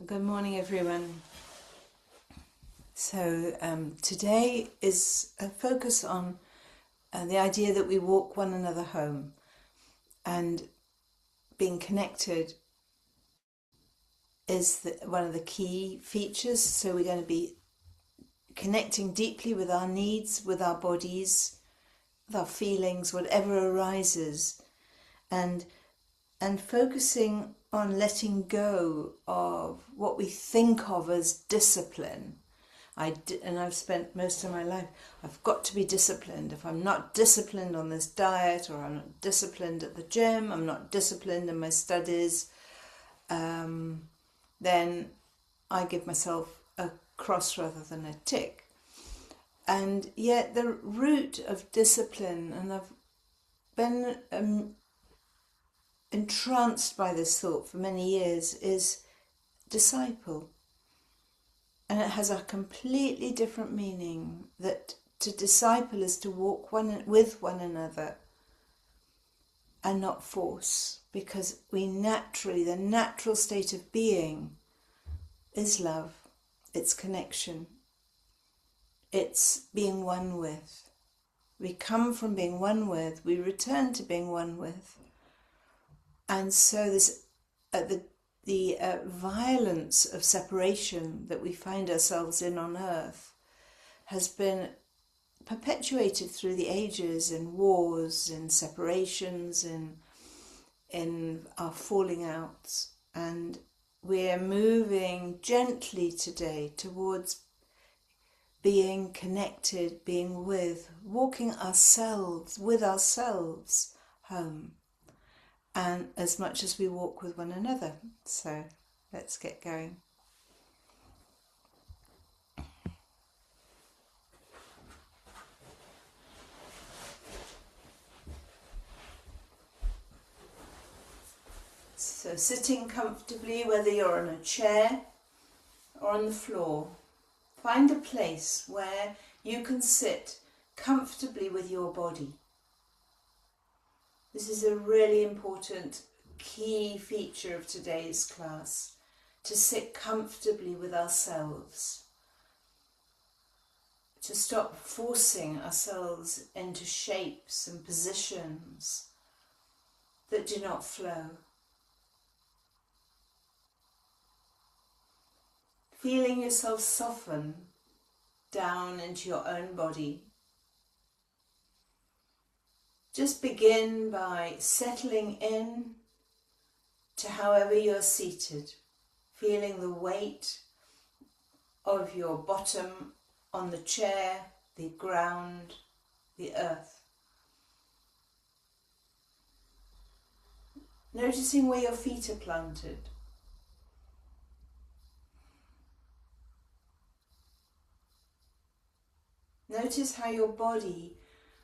Good morning, everyone. So today is a focus on the idea that we walk one another home, and being connected is one of the key features. So we're going to be connecting deeply with our needs, with our bodies, with our feelings, whatever arises, and focusing on letting go of what we think of as discipline. I've spent most of my life, I've got to be disciplined. If I'm not disciplined on this diet, or I'm not disciplined at the gym, I'm not disciplined in my studies, then I give myself a cross rather than a tick. And yet the root of discipline, and I've been entranced by this thought for many years, is disciple. And it has a completely different meaning, that to disciple is to walk with one another and not force, because the natural state of being is love, it's connection, it's being one with. We come from being one with, we return to being one with. And so this the violence of separation that we find ourselves in on earth has been perpetuated through the ages in wars, in separations, in our falling outs. And we're moving gently today towards being connected, being walking with ourselves home, and as much as we walk with one another. So let's get going. So sitting comfortably, whether you're on a chair or on the floor, find a place where you can sit comfortably with your body. This is a really important key feature of today's class, to sit comfortably with ourselves, to stop forcing ourselves into shapes and positions that do not flow. Feeling yourself soften down into your own body. Just begin by settling in to however you're seated, feeling the weight of your bottom on the chair, the ground, the earth. Noticing where your feet are planted. Notice how your body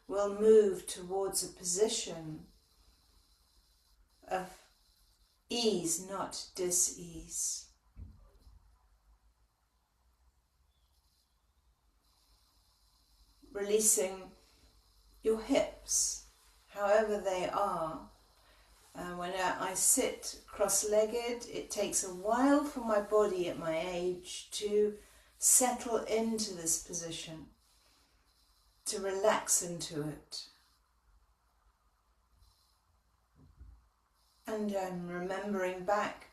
will move towards a position of ease, not dis-ease. Releasing your hips, however they are. When I sit cross-legged, it takes a while for my body at my age to settle into this position, to relax into it. And I'm remembering back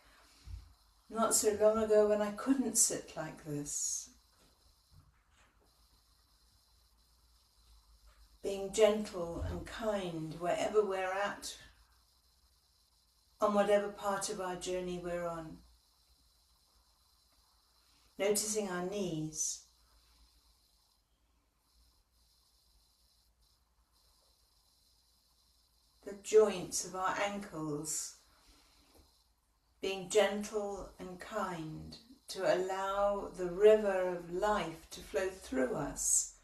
not so long ago when I couldn't sit like this. Being gentle and kind wherever we're at, on whatever part of our journey we're on. Noticing our knees. The joints of our ankles, being gentle and kind to allow the river of life to flow through us,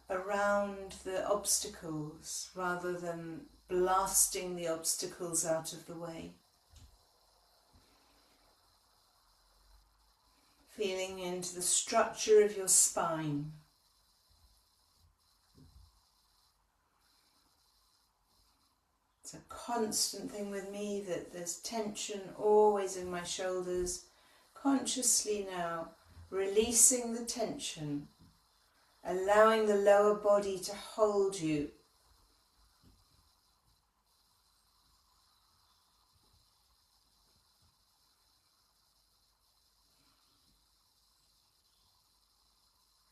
around the obstacles rather than blasting the obstacles out of the way. Feeling into the structure of your spine. It's a constant thing with me that there's tension always in my shoulders. Consciously now releasing the tension, allowing the lower body to hold you.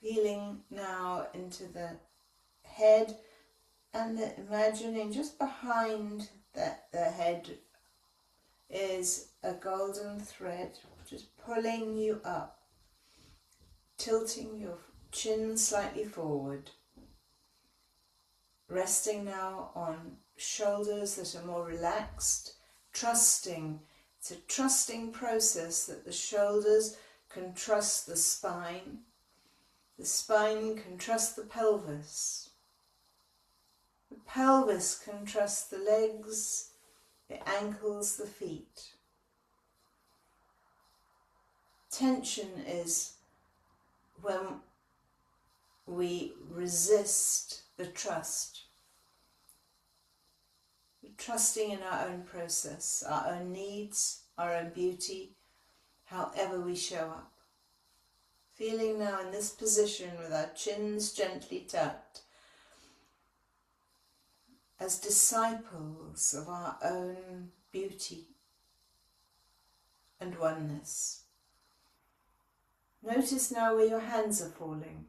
Feeling now into the head and imagining just behind the head is a golden thread just pulling you up, tilting your chin slightly forward, resting now on shoulders that are more relaxed, trusting. It's a trusting process that the shoulders can trust the spine can trust the pelvis can trust the legs, the ankles, the feet. Tension is when we resist the trust. We're trusting in our own process, our own needs, our own beauty, however we show up. Feeling now in this position with our chins gently tucked, as disciples of our own beauty and oneness. Notice now where your hands are falling.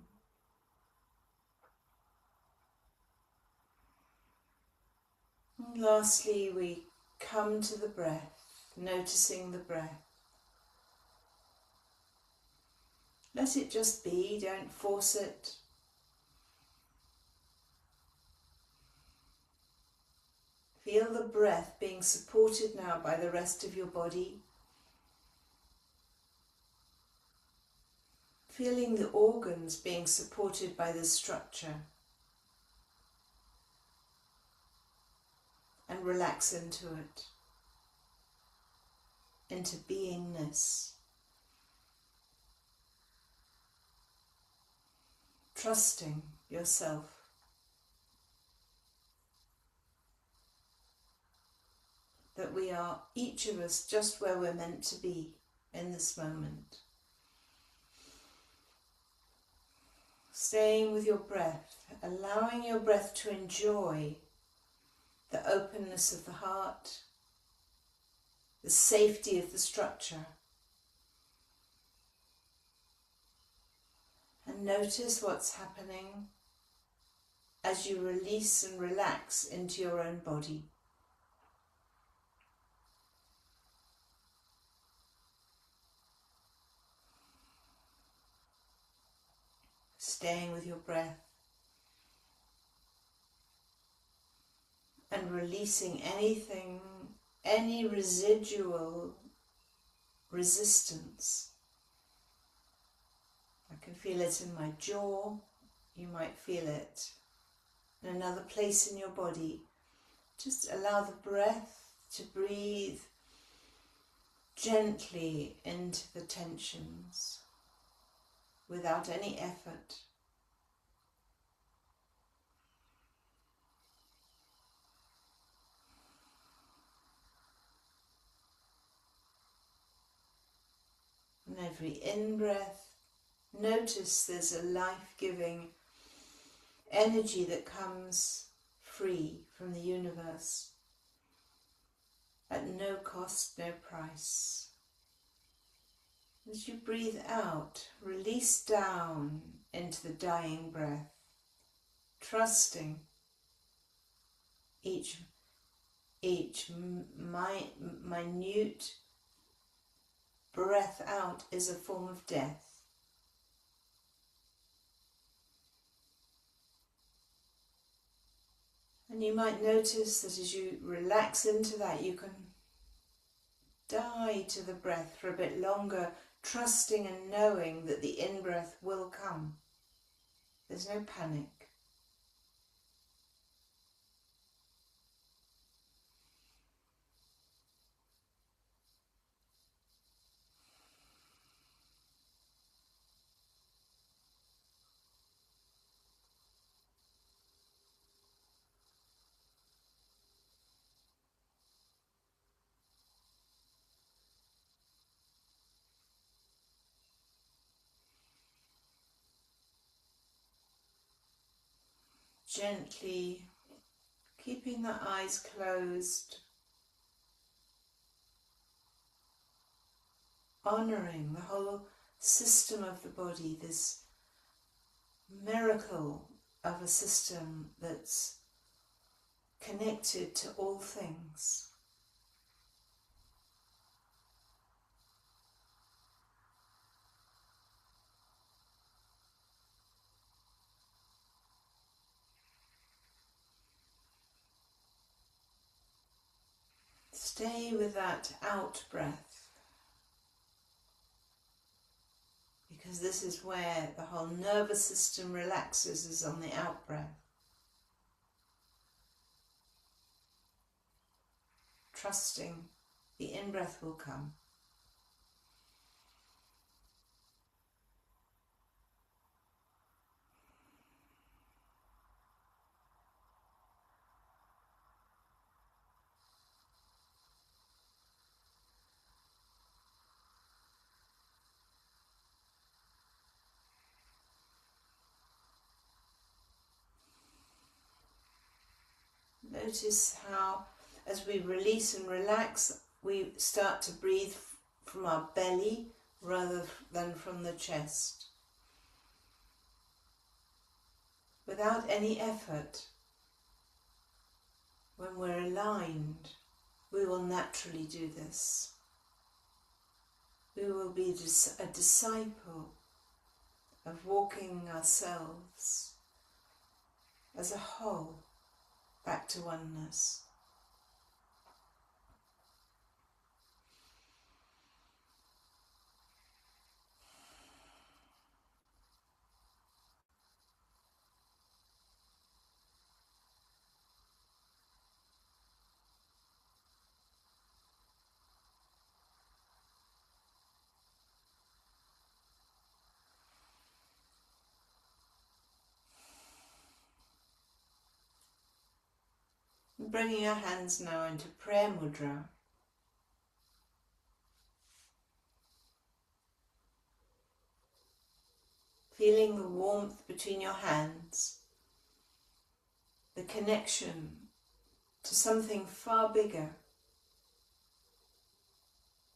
And lastly, we come to the breath, noticing the breath. Let it just be, don't force it. Feel the breath being supported now by the rest of your body. Feeling the organs being supported by the structure. And relax into it, into beingness. Trusting yourself. That we are, each of us, just where we're meant to be in this moment. Staying with your breath, allowing your breath to enjoy the openness of the heart, the safety of the structure. And notice what's happening as you release and relax into your own body. Staying with your breath and releasing anything, any residual resistance. I can feel it in my jaw, you might feel it in another place in your body. Just allow the breath to breathe gently into the tensions without any effort. And every in-breath, notice there's a life-giving energy that comes free from the universe at no cost, no price. As you breathe out, release down into the dying breath, trusting each minute breath out is a form of death. And you might notice that as you relax into that, you can die to the breath for a bit longer, trusting and knowing that the in-breath will come. There's no panic. Gently keeping the eyes closed, honouring the whole system of the body, this miracle of a system that's connected to all things. Stay with that out breath, because this is where the whole nervous system relaxes, is on the out breath. Trusting the in-breath will come. Notice how, as we release and relax, we start to breathe from our belly rather than from the chest. Without any effort, when we're aligned, we will naturally do this. We will be a disciple of walking ourselves as a whole back to oneness. Bringing our hands now into prayer mudra. Feeling the warmth between your hands, the connection to something far bigger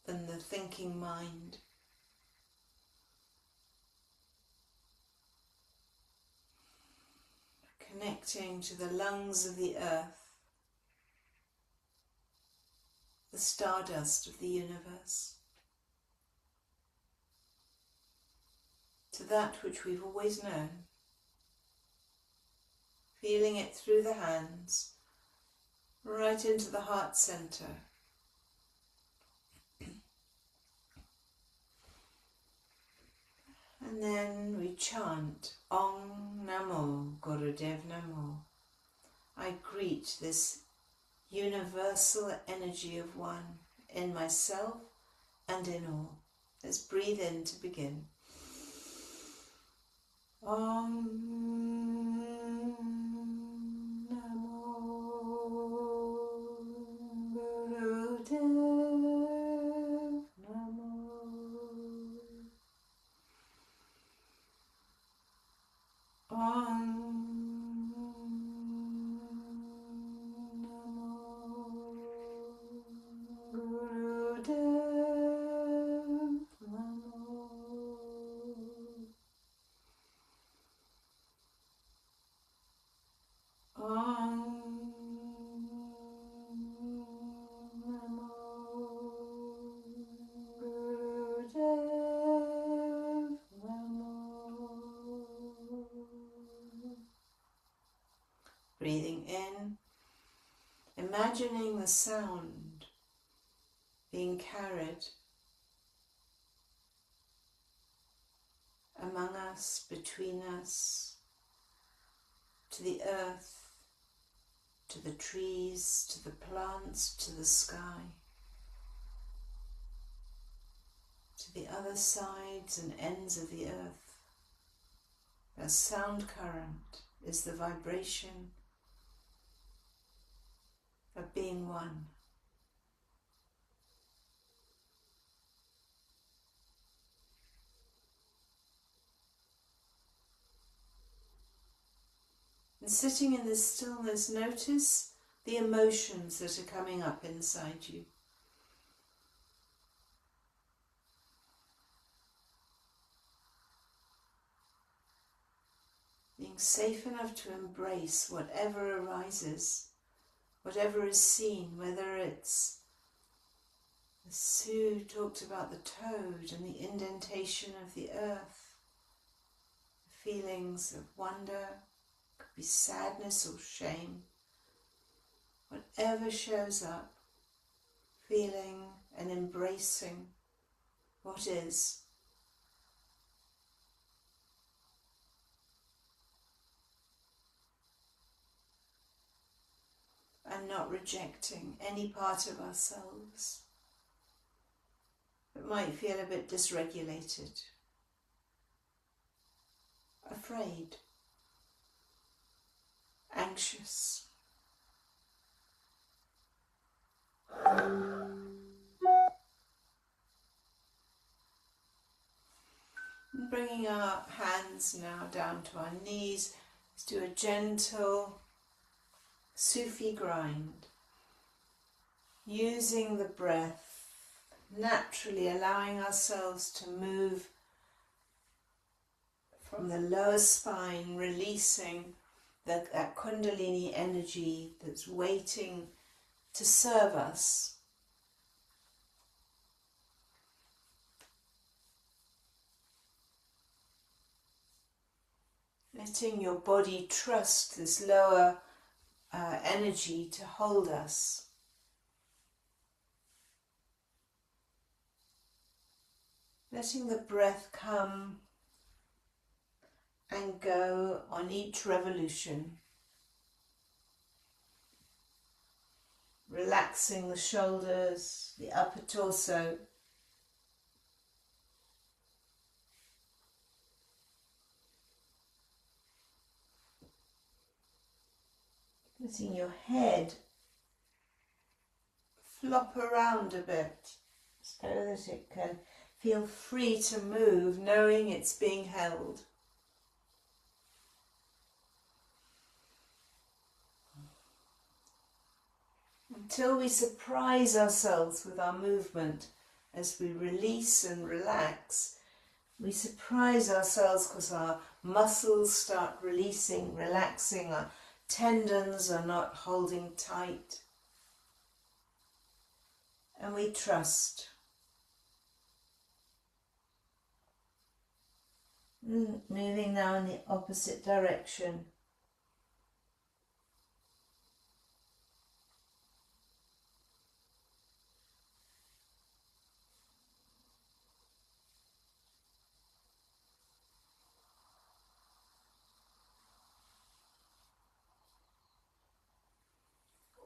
than the thinking mind. Connecting to the lungs of the earth, the stardust of the universe, to that which we've always known, feeling it through the hands, right into the heart center. And then we chant Om Namo Gurudev Namo. I greet this universal energy of one in myself and in all. Let's breathe in to begin. Om Namo Gurudev Namo. Om Breathing in, imagining the sound being carried among us, between us, to the earth, to the trees, to the plants, to the sky, to the other sides and ends of the earth. A sound current is the vibration of being one. And sitting in this stillness, notice the emotions that are coming up inside you. Being safe enough to embrace whatever arises, whatever is seen, whether it's, as Sue talked about the toad and the indentation of the earth, feelings of wonder, could be sadness or shame, whatever shows up, feeling and embracing what is. And not rejecting any part of ourselves that might feel a bit dysregulated, afraid, anxious. And bringing our hands now down to our knees, let's do a gentle Sufi grind, using the breath, naturally allowing ourselves to move from the lower spine, releasing that Kundalini energy that's waiting to serve us. Letting your body trust this lower energy to hold us. Letting the breath come and go on each revolution. Relaxing the shoulders, the upper torso. Letting your head flop around a bit so that it can feel free to move, knowing it's being held. Until we surprise ourselves with our movement as we release and relax. We surprise ourselves because our muscles start releasing, relaxing, our tendons are not holding tight. And we trust. Moving now in the opposite direction.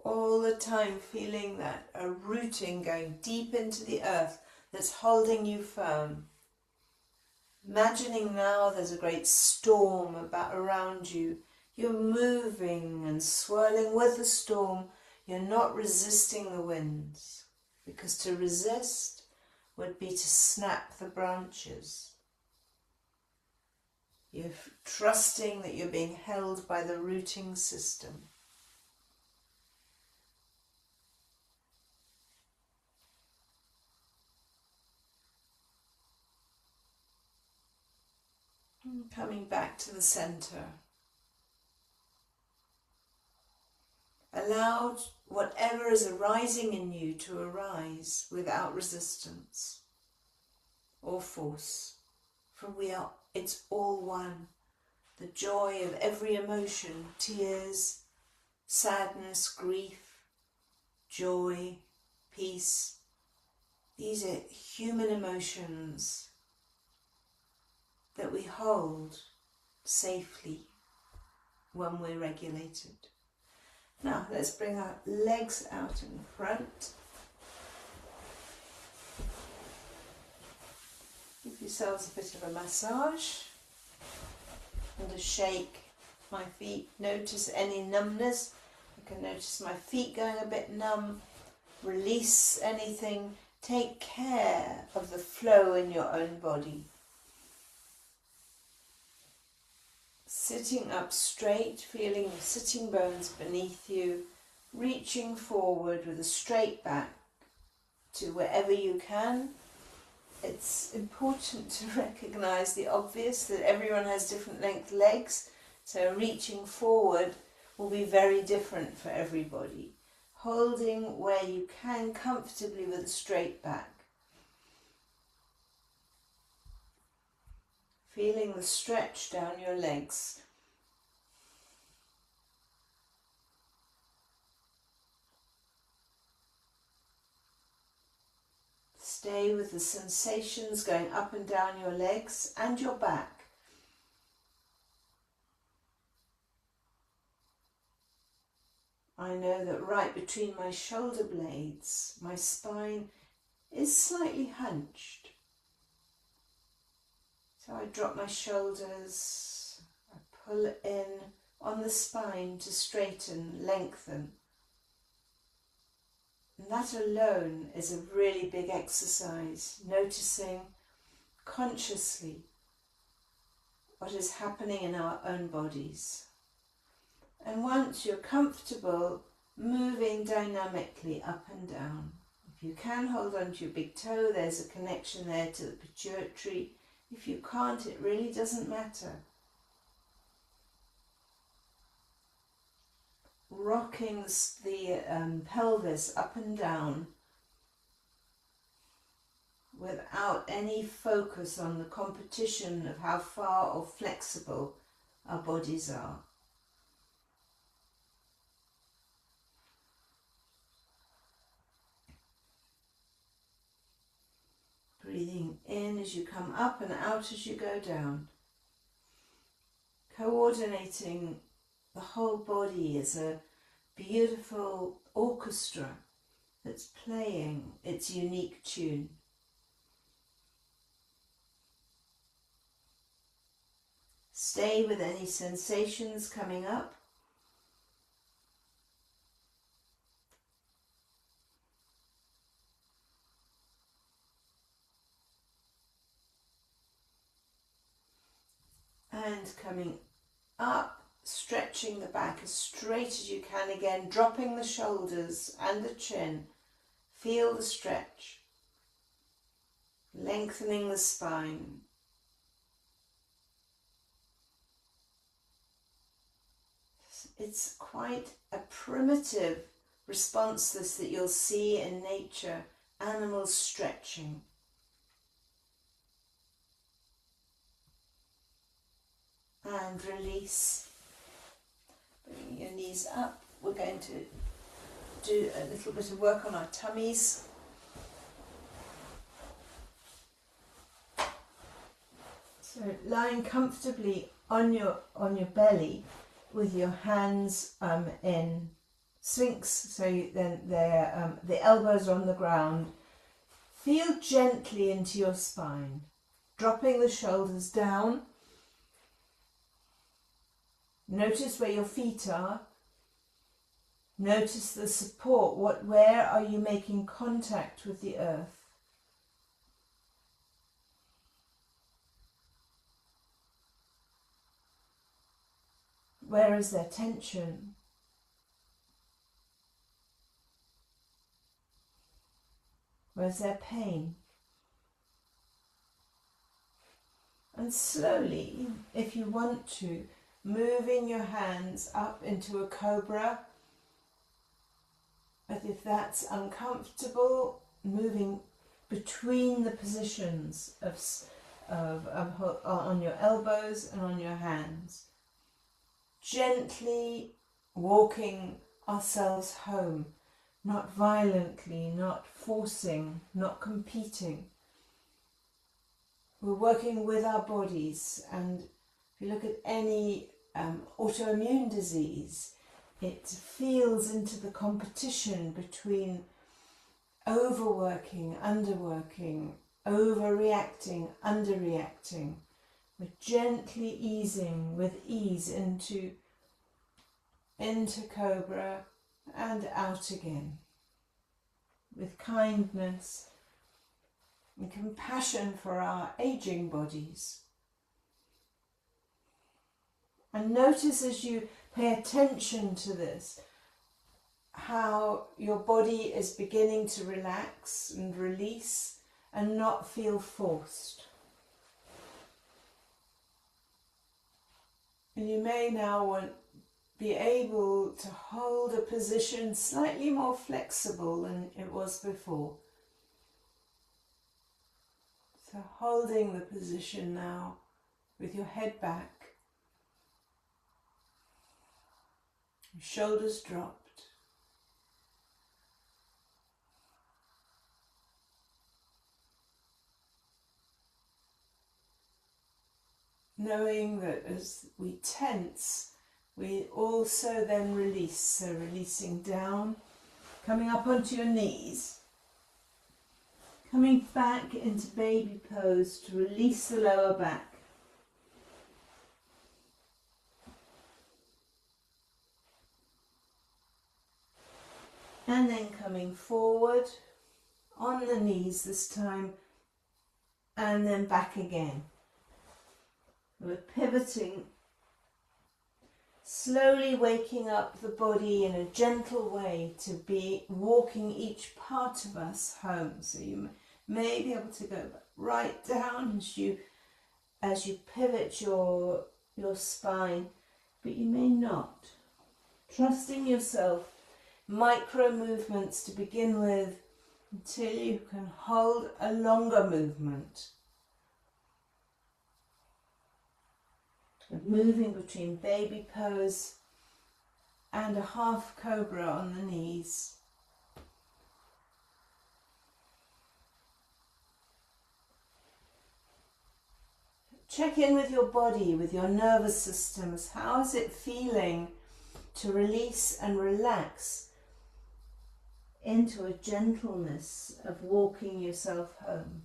All the time feeling that a rooting going deep into the earth that's holding you firm. Imagining now there's a great storm around you. You're moving and swirling with the storm. You're not resisting the winds, because to resist would be to snap the branches. You're trusting that you're being held by the rooting system. Coming back to the center. Allow whatever is arising in you to arise without resistance or force. For it's all one. The joy of every emotion, tears, sadness, grief, joy, peace. These are human emotions that we hold safely when we're regulated. Now let's bring our legs out in front. Give yourselves a bit of a massage and a shake. My feet, notice any numbness. You can notice my feet going a bit numb. Release anything. Take care of the flow in your own body. Sitting up straight, feeling the sitting bones beneath you, reaching forward with a straight back to wherever you can. It's important to recognise the obvious, that everyone has different length legs, so reaching forward will be very different for everybody. Holding where you can comfortably with a straight back. Feeling the stretch down your legs. Stay with the sensations going up and down your legs and your back. I know that right between my shoulder blades, my spine is slightly hunched. So I drop my shoulders, I pull in on the spine to straighten, lengthen. And that alone is a really big exercise, noticing consciously what is happening in our own bodies. And once you're comfortable, moving dynamically up and down. If you can, hold on to your big toe, there's a connection there to the pituitary. If you can't, it really doesn't matter. Rocking the pelvis up and down without any focus on the competition of how far or flexible our bodies are. Breathing in as you come up and out as you go down. Coordinating the whole body is a beautiful orchestra that's playing its unique tune. Stay with any sensations coming up. And coming up, stretching the back as straight as you can again, dropping the shoulders and the chin. Feel the stretch, lengthening the spine. It's quite a primitive response this that you'll see in nature, animals stretching. And release. Bringing your knees up. We're going to do a little bit of work on our tummies. So lying comfortably on your belly with your hands in sphinx, so then the elbows are on the ground. Feel gently into your spine, dropping the shoulders down. Notice where your feet are. Notice the support. Where are you making contact with the earth? Where is there tension? Where's there pain? And slowly, if you want to, moving your hands up into a cobra. But if that's uncomfortable, moving between the positions on your elbows and on your hands. Gently walking ourselves home, not violently, not forcing, not competing. We're working with our bodies, and if you look at any autoimmune disease, it feels into the competition between overworking, underworking, overreacting, underreacting. We're gently easing with ease into cobra and out again, with kindness and compassion for our aging bodies. And notice as you pay attention to this, how your body is beginning to relax and release and not feel forced. And you may now be able to hold a position slightly more flexible than it was before. So holding the position now with your head back, your shoulders dropped. Knowing that as we tense, we also then release. So releasing down, coming up onto your knees, coming back into baby pose to release the lower back. And then coming forward on the knees this time, and then back again. We're pivoting, slowly waking up the body in a gentle way to be walking each part of us home. So you may be able to go right down as you pivot your spine, but you may not. Trusting yourself, micro movements to begin with, until you can hold a longer movement. Moving between baby pose and a half cobra on the knees. Check in with your body, with your nervous systems. How is it feeling to release and relax into a gentleness of walking yourself home?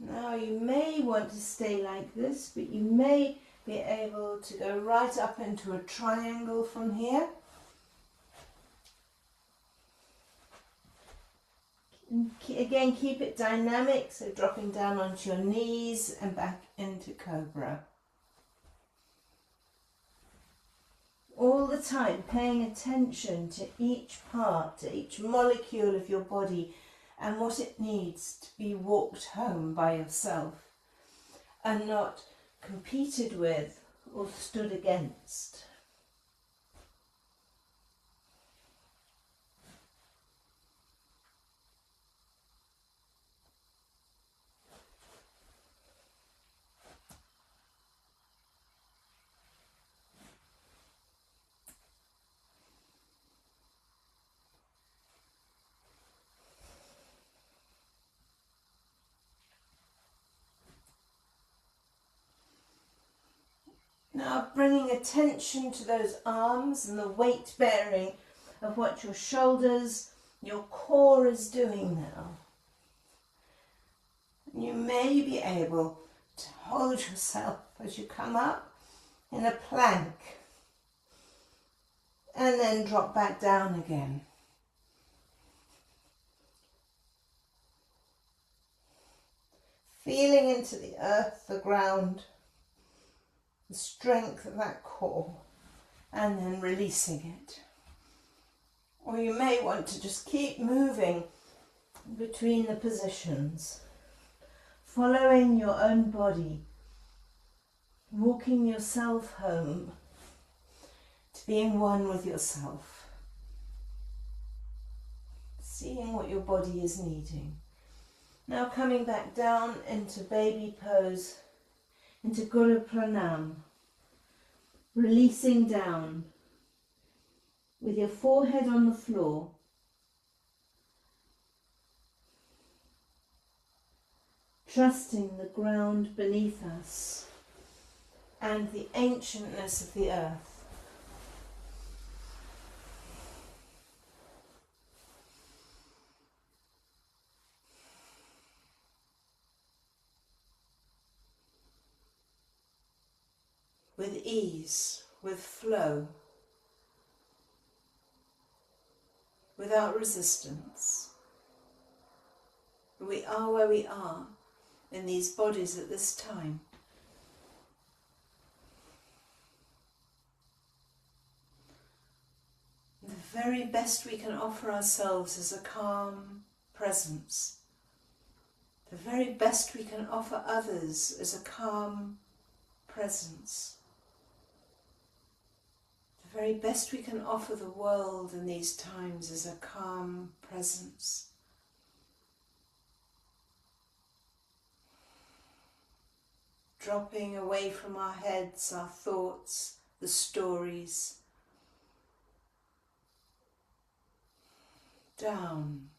Now you may want to stay like this, but you may be able to go right up into a triangle from here. And again, keep it dynamic, so dropping down onto your knees and back into cobra. All the time paying attention to each part, to each molecule of your body and what it needs to be walked home by yourself and not competed with or stood against. Now bringing attention to those arms and the weight bearing of what your shoulders, your core is doing now. You may be able to hold yourself as you come up in a plank and then drop back down again. Feeling into the earth, the ground, the strength of that core, and then releasing it. Or you may want to just keep moving between the positions, following your own body, walking yourself home to being one with yourself, seeing what your body is needing. Now coming back down into baby pose, into Guru Pranam, releasing down with your forehead on the floor, trusting the ground beneath us and the ancientness of the earth. with ease, with flow, without resistance. We are where we are in these bodies at this time. The very best we can offer ourselves is a calm presence. The very best we can offer others is a calm presence. The very best we can offer the world in these times is a calm presence. Dropping away from our heads, our thoughts, the stories, down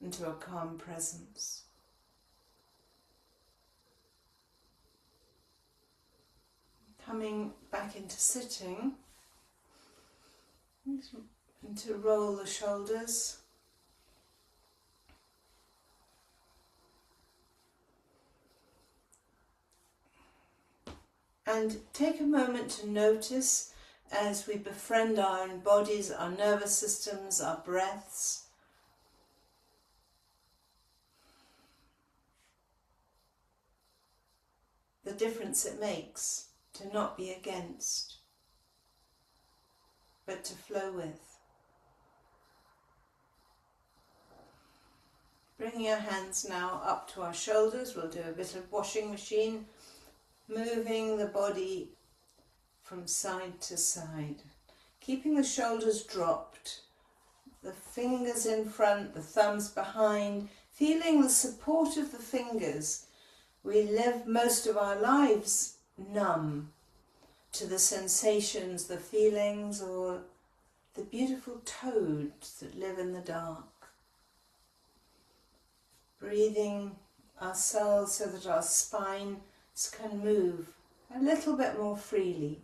into a calm presence. Coming back into sitting, and to roll the shoulders. And take a moment to notice as we befriend our own bodies, our nervous systems, our breaths. The difference it makes to not be against, but to flow with. Bringing our hands now up to our shoulders, we'll do a bit of washing machine, moving the body from side to side, keeping the shoulders dropped, the fingers in front, the thumbs behind, feeling the support of the fingers. We live most of our lives numb to the sensations, the feelings, or the beautiful toads that live in the dark. Breathing ourselves so that our spines can move a little bit more freely.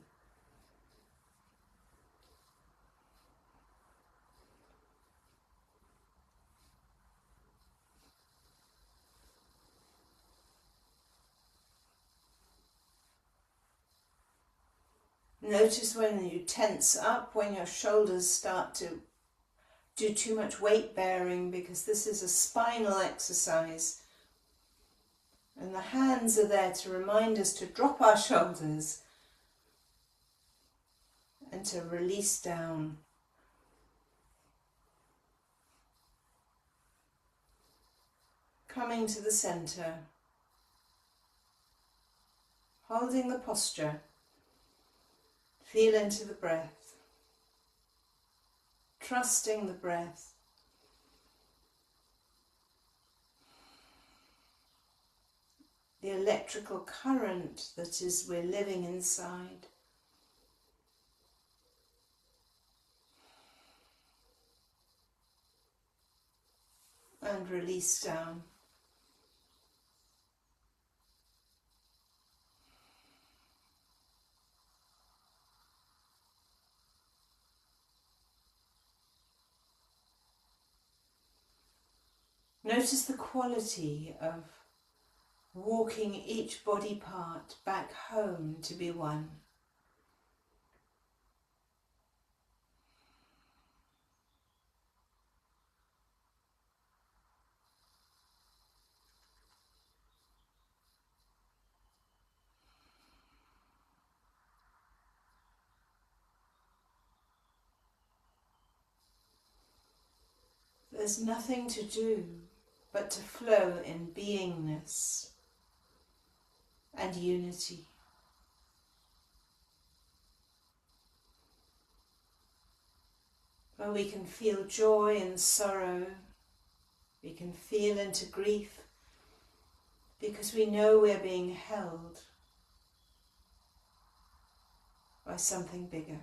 Notice when you tense up, when your shoulders start to do too much weight bearing, because this is a spinal exercise. And the hands are there to remind us to drop our shoulders and to release down. Coming to the center, holding the posture. Feel into the breath, trusting the breath. The electrical current that is we're living inside. And release down. Notice the quality of walking each body part back home to be one. There's nothing to do but to flow in beingness and unity. Where we can feel joy and sorrow, we can feel into grief, because we know we're being held by something bigger.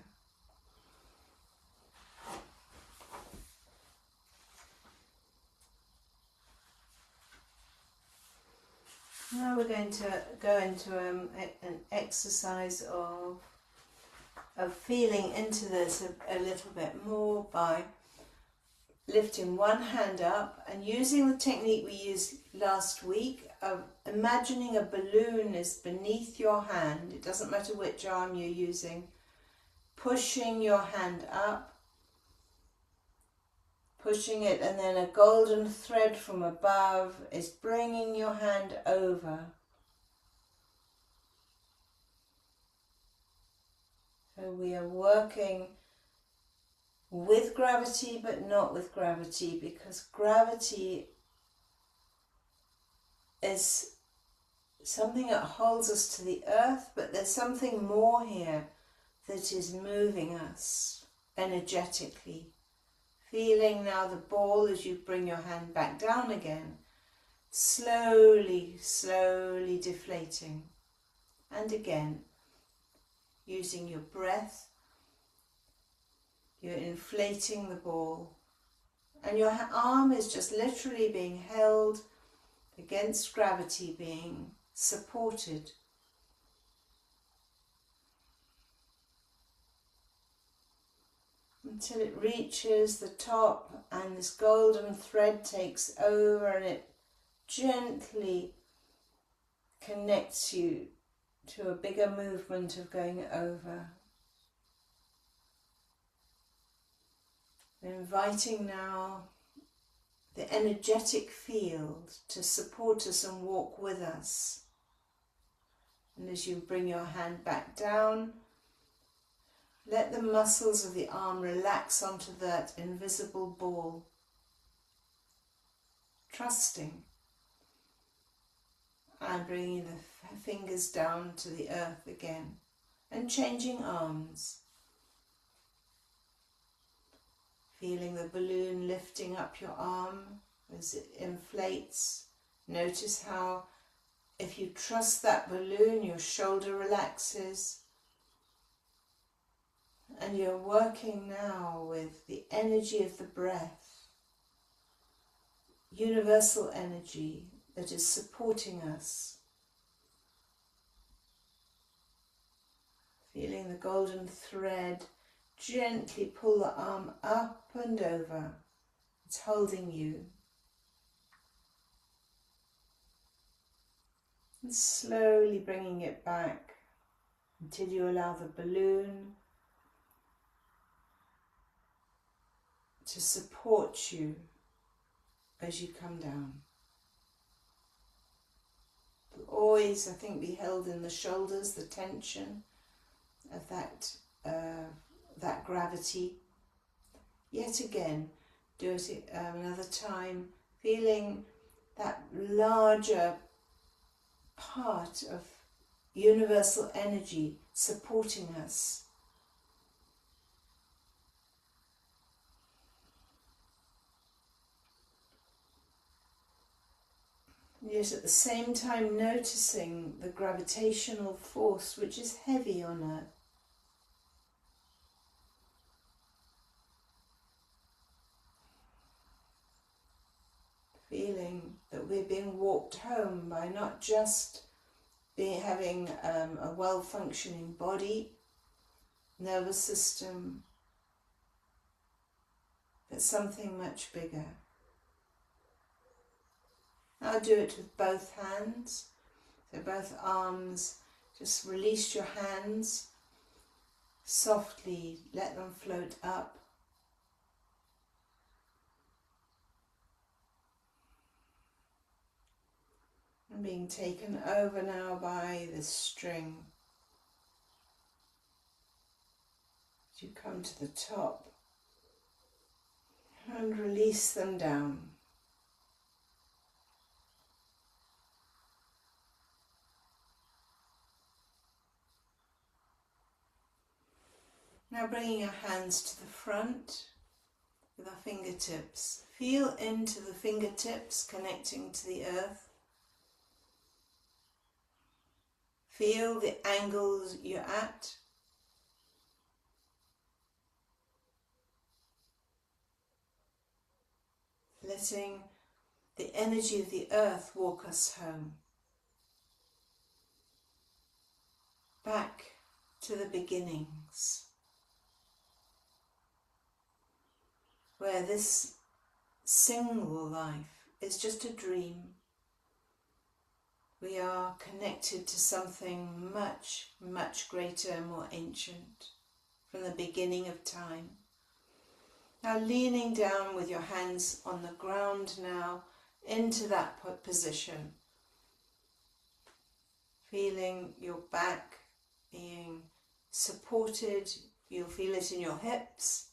Now we're going to go into an exercise of feeling into this a little bit more by lifting one hand up and using the technique we used last week of imagining a balloon is beneath your hand. It doesn't matter which arm you're using. Pushing your hand up, pushing it, and then a golden thread from above is bringing your hand over. So we are working with gravity but not with gravity, because gravity is something that holds us to the earth, but there's something more here that is moving us energetically. Feeling now the ball as you bring your hand back down again, slowly, slowly deflating. And again, using your breath, you're inflating the ball. And your arm is just literally being held against gravity, being supported. Until it reaches the top and this golden thread takes over and it gently connects you to a bigger movement of going over. Inviting now the energetic field to support us and walk with us. And as you bring your hand back down, let the muscles of the arm relax onto that invisible ball. Trusting. And bringing the fingers down to the earth again. And changing arms. Feeling the balloon lifting up your arm as it inflates. Notice how, if you trust that balloon, your shoulder relaxes. And you're working now with the energy of the breath, universal energy that is supporting us. Feeling the golden thread gently pull the arm up and over. It's holding you. And slowly bringing it back until you allow the balloon to support you as you come down. But always, I think, be held in the shoulders, the tension of that gravity. Yet again, do it another time, feeling that larger part of universal energy supporting us. Yet at the same time noticing the gravitational force which is heavy on Earth. Feeling that we're being walked home by not just having a well-functioning body, nervous system, but something much bigger. Now do it with both hands, so both arms. Just release your hands, softly let them float up. And being taken over now by this string. As you come to the top and release them down. Now bringing our hands to the front with our fingertips. Feel into the fingertips connecting to the earth. Feel the angles you're at. Letting the energy of the earth walk us home. Back to the beginnings. Where this single life is just a dream. We are connected to something much, much greater and more ancient from the beginning of time. Now leaning down with your hands on the ground now into that position. Feeling your back being supported. You'll feel it in your hips.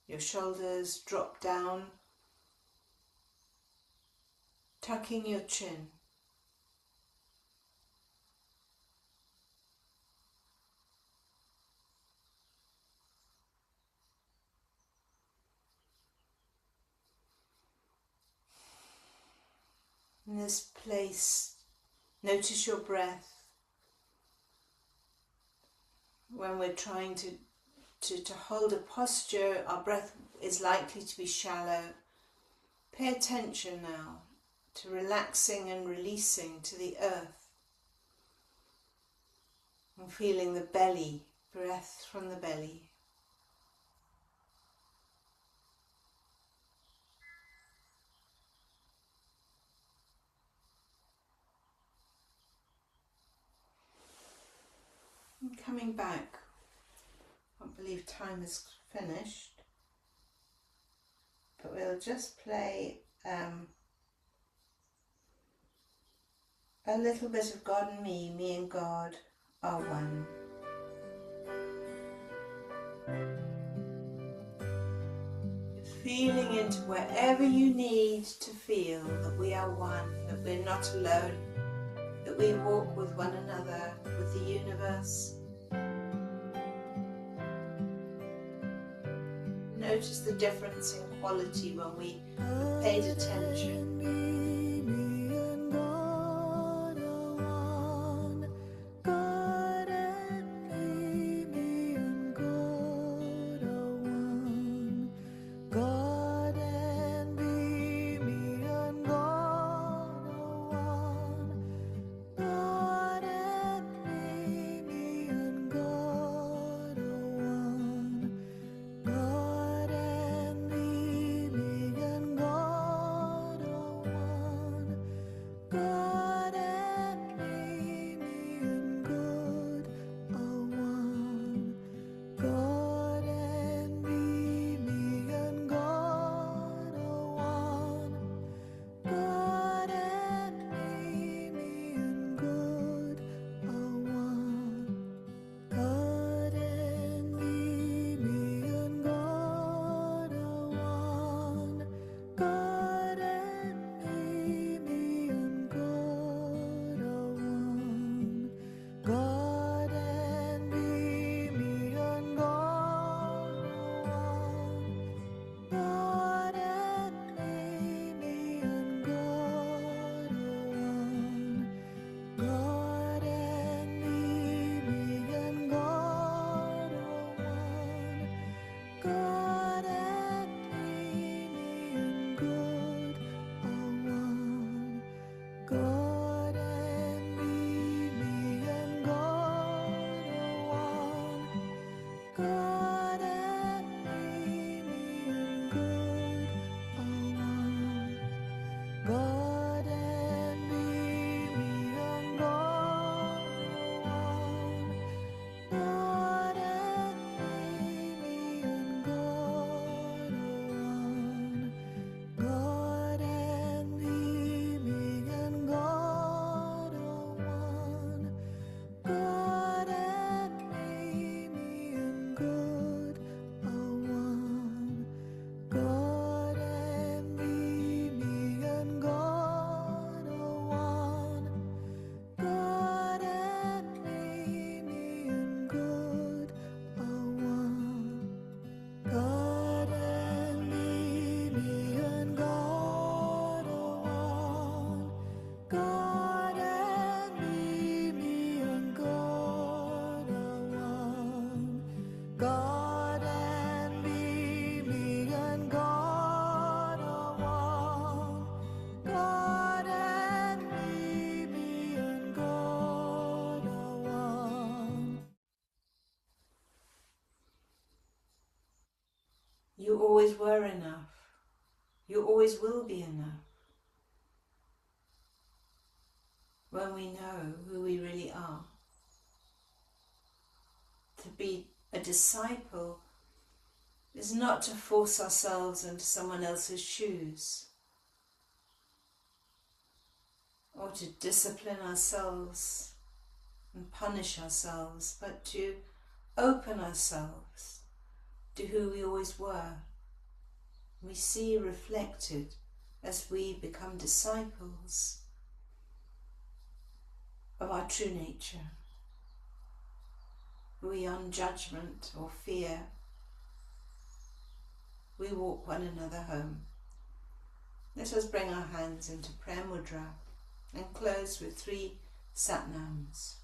Your shoulders drop down, tucking your chin. In this place, notice your breath. When we're trying to hold a posture, our breath is likely to be shallow. Pay attention now to relaxing and releasing to the earth. And feeling the belly, breath from the belly. And coming back, I can't believe time is finished, but we'll just play a little bit of God and me and God are one. Feeling into wherever you need to feel that we are one, that we're not alone, that we walk with one another, with the universe. Notice the difference in quality when we paid attention. always will be enough. When we know who we really are. To be a disciple is not to force ourselves into someone else's shoes, or to discipline ourselves and punish ourselves, but to open ourselves to who we always were. We see reflected as we become disciples of our true nature. Beyond judgment or fear, we walk one another home. Let us bring our hands into prayer mudra and close with 3 satnams.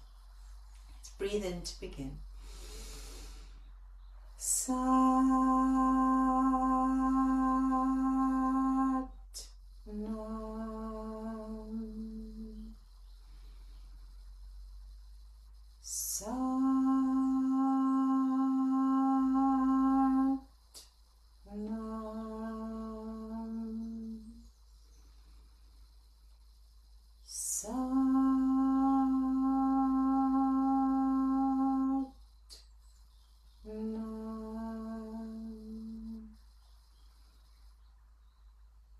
Let's breathe in to begin. Sat Nam. Sat Nam. Sat Nam.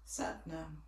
Sat Nam.